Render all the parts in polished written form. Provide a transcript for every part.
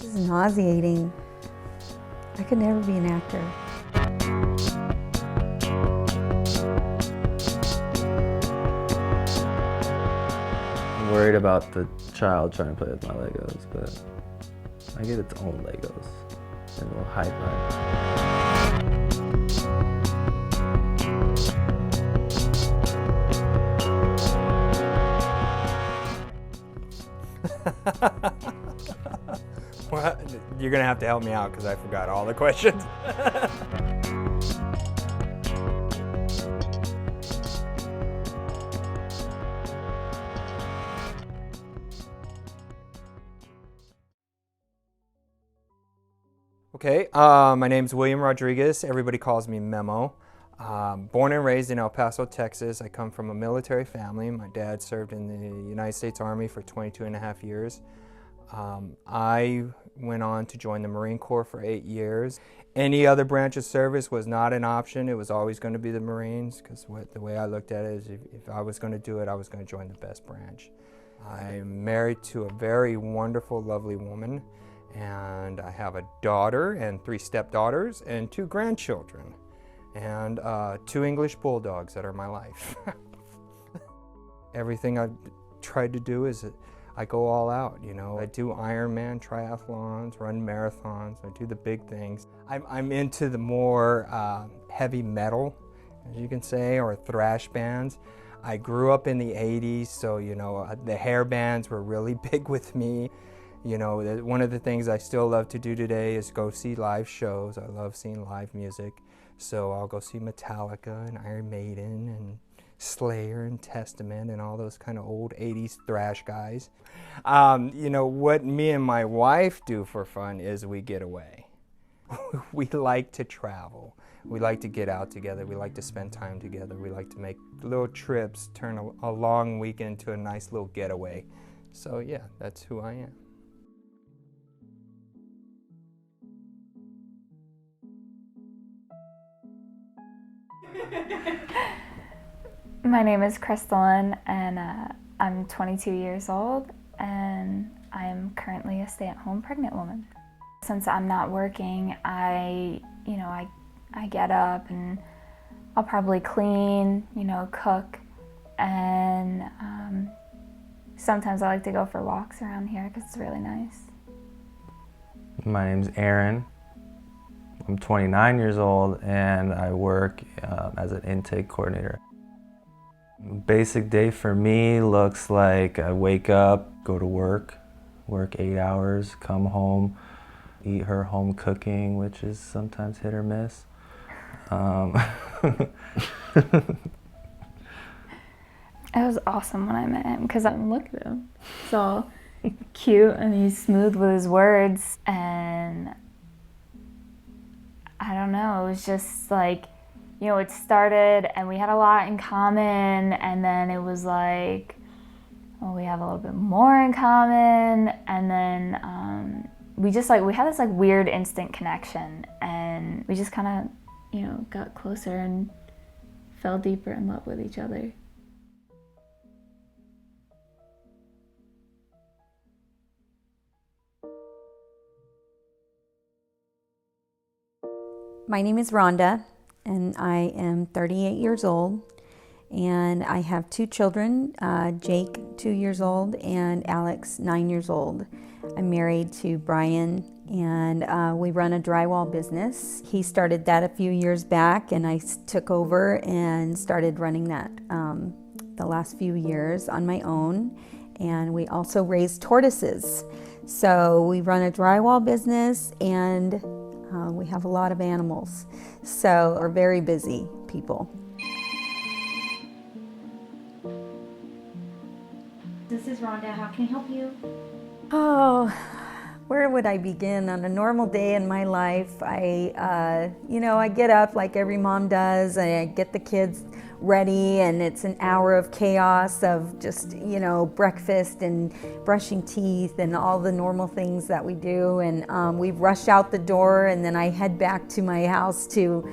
This is nauseating. I could never be an actor. I'm worried about the child trying to play with my Legos, but I get its own Legos and it'll hide mine. Well, you're gonna have to help me out because I forgot all the questions. Okay, my name's William Rodriguez. Everybody calls me Memo. Born and raised in El Paso, Texas. I come from a military family. My dad served in the United States Army for 22 and a half years. I went on to join the Marine Corps for 8 years. Any other branch of service was not an option. It was always going to be the Marines, because the way I looked at it is if I was going to do it, I was going to join the best branch. I'm married to a very wonderful, lovely woman, and I have a daughter and 3 stepdaughters and 2 grandchildren and 2 English bulldogs that are my life. Everything I've tried to do is I go all out, you know. I do Ironman triathlons, run marathons, I do the big things. I'm into the more heavy metal, as you can say, or thrash bands. I grew up in the 80s, so you know, the hair bands were really big with me. You know, one of the things I still love to do today is go see live shows. I love seeing live music. So I'll go see Metallica and Iron Maiden and Slayer and Testament and all those kind of old 80s thrash guys. You know, what me and my wife do for fun is we get away. We like to travel. We like to get out together. We like to spend time together. We like to make little trips, turn a long weekend to a nice little getaway. So yeah, that's who I am. My name is Crystalline, and I'm 22 years old, and I'm currently a stay-at-home pregnant woman. Since I'm not working, I get up and I'll probably clean, cook, and sometimes I like to go for walks around here because it's really nice. My name's Aaron. I'm 29 years old and I work as an intake coordinator. Basic day for me looks like I wake up, go to work 8 hours, come home, eat her home cooking, which is sometimes hit or miss. It was awesome when I met him because look at him. He's all cute and he's smooth with his words, and I don't know, it was just like, it started and we had a lot in common, and then it was like, well, we have a little bit more in common, and then we had this weird instant connection, and we just kind of, got closer and fell deeper in love with each other. My name is Rhonda, and I am 38 years old, and I have 2 children, Jake, 2 years old, and Alex, 9 years old. I'm married to Brian, and we run a drywall business. He started that a few years back, and I took over and started running that the last few years on my own. And we also raise tortoises. So we run a drywall business, and we have a lot of animals. So we're very busy people. This is Rhonda. How can I help you? Oh, where would I begin? On a normal day in my life, I get up like every mom does, and I get the kids ready, and it's an hour of chaos of just, breakfast and brushing teeth and all the normal things that we do. And we rush out the door, and then I head back to my house to,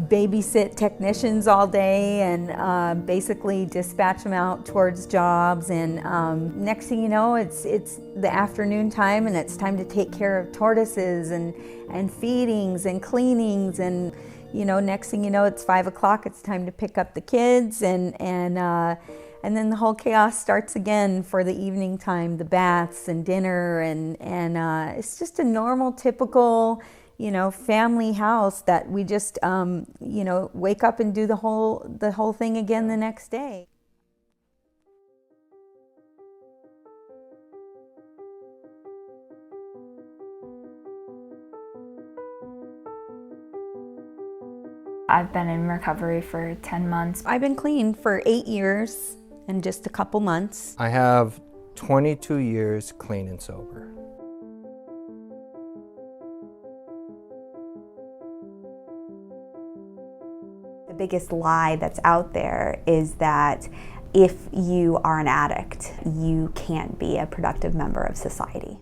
babysit technicians all day and basically dispatch them out towards jobs. And next thing you know, it's the afternoon time and it's time to take care of tortoises and feedings and cleanings. And next thing you know, it's 5 o'clock, it's time to pick up the kids and then the whole chaos starts again for the evening time, the baths and dinner, and it's just a normal, typical, family house that we just, wake up and do the whole thing again the next day. I've been in recovery for 10 months. I've been clean for 8 years and just a couple months. I have 22 years clean and sober. The biggest lie that's out there is that if you are an addict, you can't be a productive member of society.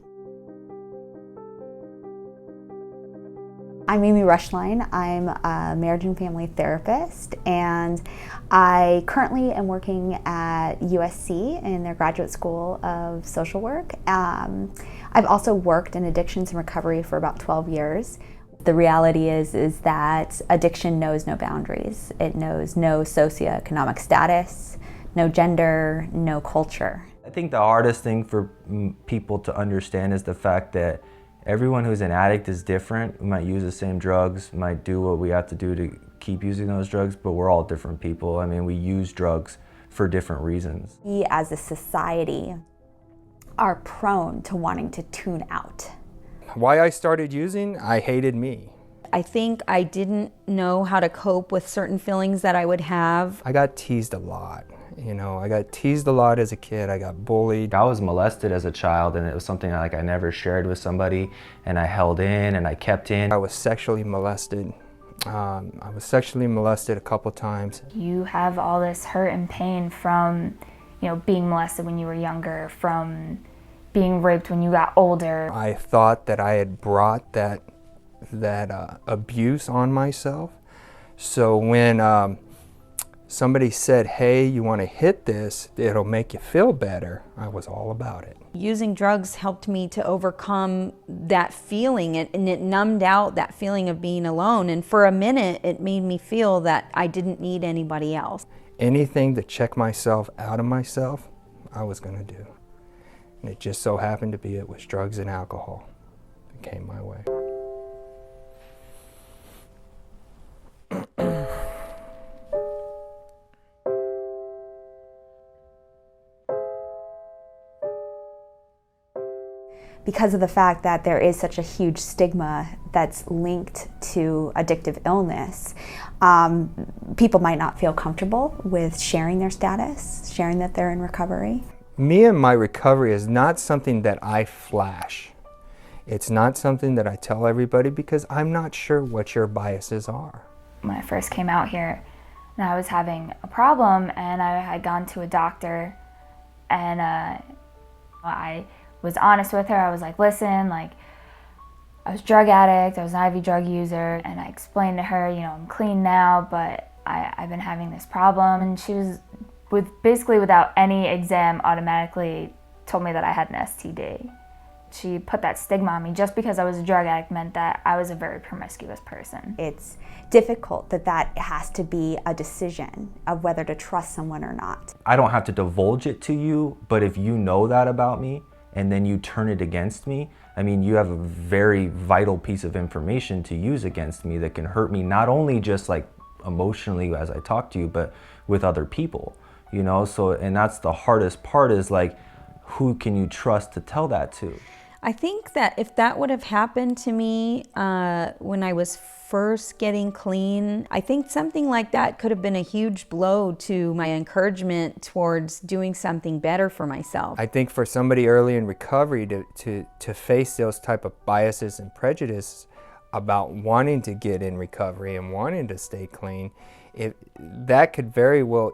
I'm Amy Rushline. I'm a marriage and family therapist, and I currently am working at USC in their Graduate School of Social Work. I've also worked in addictions and recovery for about 12 years. The reality is that addiction knows no boundaries. It knows no socioeconomic status, no gender, no culture. I think the hardest thing for people to understand is the fact that everyone who's an addict is different. We might use the same drugs, might do what we have to do to keep using those drugs, but we're all different people. I mean, we use drugs for different reasons. We as a society are prone to wanting to tune out. Why I started using, I hated me. I think I didn't know how to cope with certain feelings that I would have. I got teased a lot. I got teased a lot as a kid. I got bullied. I was molested as a child, and it was something I never shared with somebody, and I held in and I kept in. I was sexually molested. I was sexually molested a couple times. You have all this hurt and pain from, being molested when you were younger, from being raped when you got older. I thought that I had brought that abuse on myself. So when somebody said, hey, you want to hit this, it'll make you feel better, I was all about it. Using drugs helped me to overcome that feeling, and it numbed out that feeling of being alone. And for a minute, it made me feel that I didn't need anybody else. Anything to check myself out of myself, I was going to do. And it just so happened to be it was drugs and alcohol that came my way. Because of the fact that there is such a huge stigma that's linked to addictive illness, people might not feel comfortable with sharing their status, sharing that they're in recovery. Me and my recovery is not something that I flash. It's not something that I tell everybody because I'm not sure what your biases are. When I first came out here, and I was having a problem, and I had gone to a doctor, and I was honest with her. I was like, listen, I was a drug addict, I was an IV drug user, and I explained to her, I'm clean now, but I've been having this problem. And she was, basically without any exam, automatically told me that I had an STD. She put that stigma on me. Just because I was a drug addict meant that I was a very promiscuous person. It's difficult that has to be a decision of whether to trust someone or not. I don't have to divulge it to you, but if you know that about me, and then you turn it against me, I mean, you have a very vital piece of information to use against me that can hurt me, not only just emotionally as I talk to you, but with other people, So, and that's the hardest part is who can you trust to tell that to? I think that if that would have happened to me when I was first getting clean, I think something like that could have been a huge blow to my encouragement towards doing something better for myself. I think for somebody early in recovery to face those type of biases and prejudices about wanting to get in recovery and wanting to stay clean, that could very well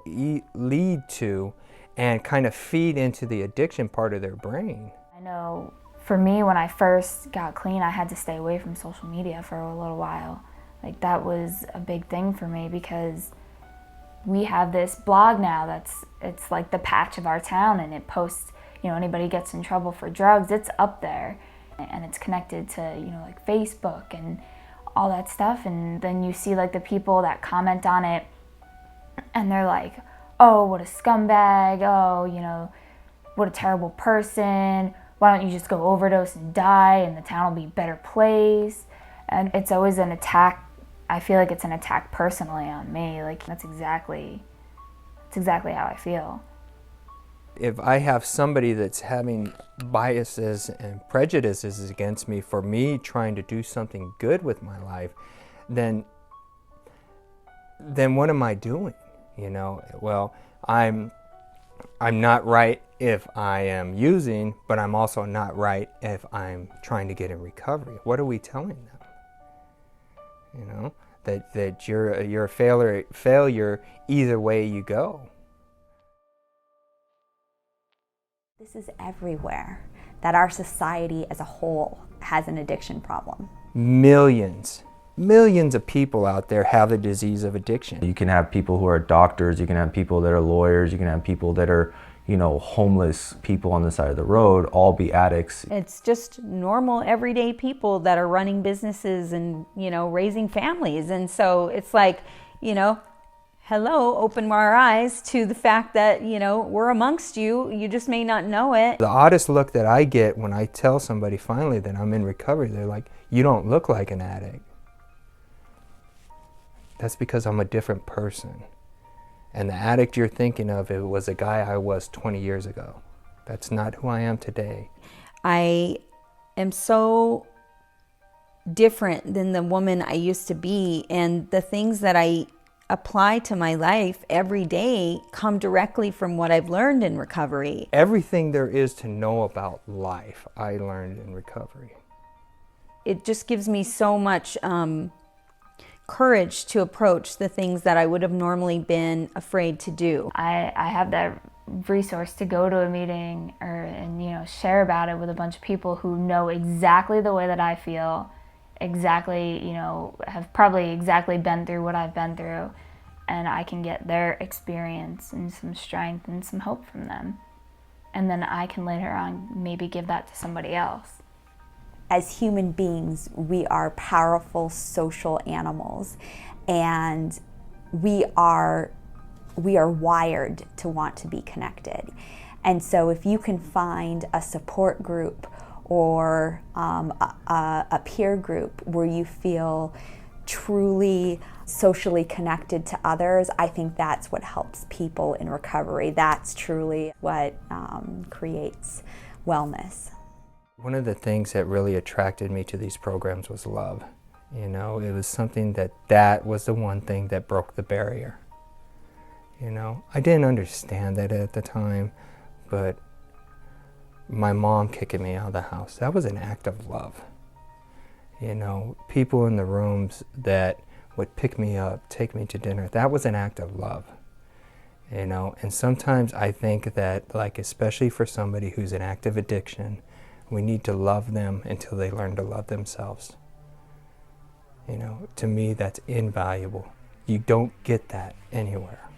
lead to and kind of feed into the addiction part of their brain. I know for me, when I first got clean, I had to stay away from social media for a little while. Like, that was a big thing for me, because we have this blog now it's like the patch of our town, and it posts, anybody gets in trouble for drugs, it's up there, and it's connected to, like Facebook and all that stuff. And then you see like the people that comment on it, and they're like, oh, what a scumbag, oh, what a terrible person, why don't you just go overdose and die and the town will be a better place. And it's always an attack. I feel like it's an attack personally on me. Like, that's exactly how I feel. If I have somebody that's having biases and prejudices against me for me trying to do something good with my life, then what am I doing? Well, I'm not right if I am using, but I'm also not right if I'm trying to get in recovery. What are we telling them? That you're a failure either way you go. This is everywhere, that our society as a whole has an addiction problem. Millions of people out there have the disease of addiction. You can have people who are doctors, you can have people that are lawyers, you can have people that are, homeless people on the side of the road, all be addicts. It's just normal, everyday people that are running businesses and, raising families. And so it's like, hello, open our eyes to the fact that, we're amongst you. You just may not know it. The oddest look that I get when I tell somebody finally that I'm in recovery, they're like, you don't look like an addict. That's because I'm a different person. And the addict you're thinking of, it was a guy I was 20 years ago. That's not who I am today. I am so different than the woman I used to be, and the things that I apply to my life every day come directly from what I've learned in recovery. Everything there is to know about life, I learned in recovery. It just gives me so much courage to approach the things that I would have normally been afraid to do. I have that resource to go to a meeting and share about it with a bunch of people who know exactly the way that I feel, exactly, have probably exactly been through what I've been through, and I can get their experience and some strength and some hope from them. And then I can later on maybe give that to somebody else. As human beings, we are powerful social animals, and we are wired to want to be connected. And so if you can find a support group or a peer group where you feel truly socially connected to others, I think that's what helps people in recovery. That's truly what creates wellness. One of the things that really attracted me to these programs was love. It was something that was the one thing that broke the barrier. I didn't understand that at the time, but my mom kicking me out of the house, that was an act of love. People in the rooms that would pick me up, take me to dinner, that was an act of love. And sometimes I think that, like, especially for somebody who's in active addiction, we need to love them until they learn to love themselves. To me, that's invaluable. You don't get that anywhere.